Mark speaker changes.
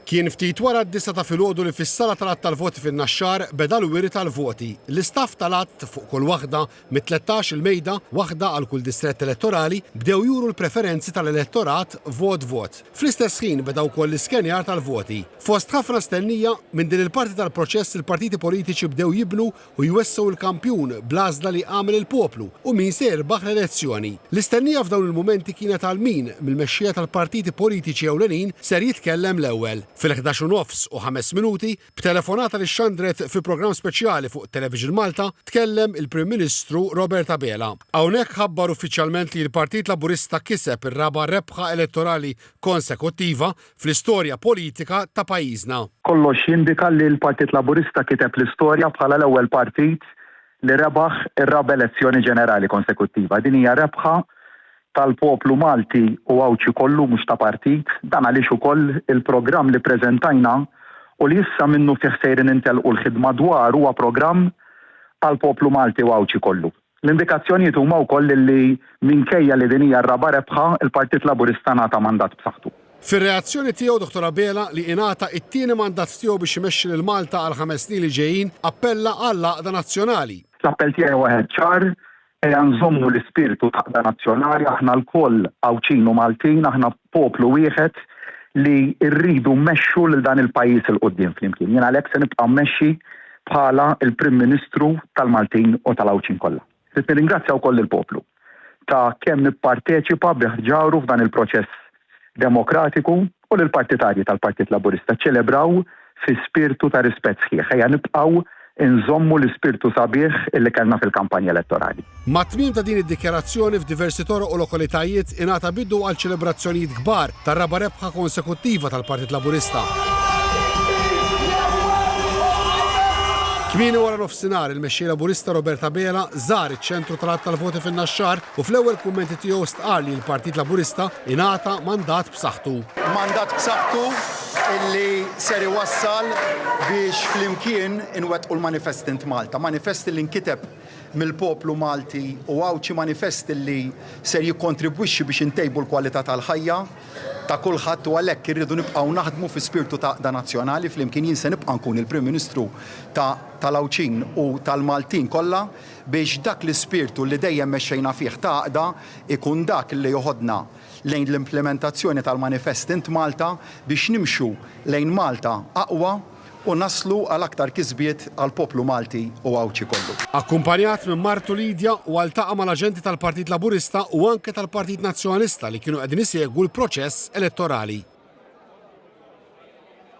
Speaker 1: Kien ftit wara d-9 ta' filgħodu li fis-sala tal-att tal-voti fin-Naxxar beda l-wiri tal-voti. L-istaff tal-att fuq kull waħda mit-13 il-mejda, waħda għal kull distrett elettorali, bdew juru l-preferenzi tal-elettorat vot-vot. Fl-istess ħin beda wkoll l-iskenjar tal-voti. Fost ħafna stennija minn din il-parti tal-proċess il-partiti politiċi bdew jibnu u jwessew il-kampjun bl-għażla li għamel il-poplu u min se jirbaħ l-elezzjoni. L-istennija f'dawn il-mumenti kienet għal min mill-mexxija tal-partiti politiċi ewlenin ser jitkellem l-ewwel. Fil-11:05 u 5 minuti, b'telefonata li xandret fi programm speċjali fuq Television Malta, tkellem il-Prim Ministru Robert Abela. Hawnhekk ħabbar uffiċjalment li l-Partit Laburista kiseb ir-raba' rebħa elettorali konsekuttiva fl-istorja politika ta' pajjiżna.
Speaker 2: Kollox jindika li l-Partit Laburista kiteb l-istorja bħala l-ewwel partit li rebaħ ir-raba' elezzjoni ġenerali konsekuttiva. Din hija rebħa tal-poplu Malti u għawċi kollu mhux ta' partit, dan għaliex ukoll il-programm li preżentajna u li issa minnu fih sejrin intelqu l-ħidma dwar huwa programm għall-poplu Malti u għawċi kollu. L-indikazzjonijiet huma wkoll li minkejja li din hija r-raba' rebħa il-Partit Laburista ngħata mandat b'saħħtu.
Speaker 1: Fir-reazzjoni tiegħu Dr. Abela li ingħata t-tieni mandat tiegħu biex imexxi lil Malta għal 5 snin li ġejjin appella għall-għaqda nazzjonali.
Speaker 2: L-appell tiegħi waħed ċar nżommu l-ispirtu taqda nazzjonali, aħna l-koll għawċinu Maltin, aħna poplu wieħed li rridu mmexxu lil dan il-pajjiż il-qudiem flimkien. Jien għalhekk se nibqa' mmexxi bħala il-Prim Ministru tal-Maltin u tal-Għawċin kollha. Rid nirringrazzja wkoll il-poplu ta' kemm nipparteċipa biħġaru f'dan il-proċess demokratiku u lill-partitarji tal-Partit Laburista ċelebraw fi spirtu ta' rispett sħiħ. Ejja nibqgħu inżommu l-ispirtu sabiħ illi kellna fil-kampanja elettorali.
Speaker 1: Ma' tmiem ta' din id-dikjarazzjoni f'diversi toroq u lokalitajiet ingħata bidu għal ċelebrazzjonijiet kbar tar-raba' rebħa konsekuttiva tal-Partit Laburista. Kmieni wara nofsinhar il-mexxej Laburista Robert Abela żar iċ-ċentru tal-att tal-voti fin-Naxxar u fl-ewwel kummenti tiegħu stqal li l-Partit Laburista ingħata mandat b'saħħtu.
Speaker 3: Mandat b'saħħtu illi ser iwassal biex flimkien inwettqu l-manifest Malta. Manifest li nkiteb mill-poplu Malti u għawċi manifest li ser jikkontribwixxi biex intejbu l-kwalità tal-ħajja ta' kulħadd u għalhekk irridu nibqgħu naħdmu fi spirtu ta' nazzjonali flimkien jien se nibqa' nkun il-Prim Ministru tal-Għawċin u tal-Maltin kollha biex dak l-ispirtu li dejjem mexxejna fih ta' għaqda ikun dak li joħodna lejn l-implementazzjoni tal-manifest Malta biex nimxu lejn Malta aqwa u naslu għal aktar kisbiet għal poplu Malti u għawċi kollu.
Speaker 1: Akkumpanjat minn Martu Lidja u għaltaqa mal-aġenti tal-Partit Laburista u anke tal-Partit Nazzjonalista li kienu qegħdin isegwu l-proċess elettorali.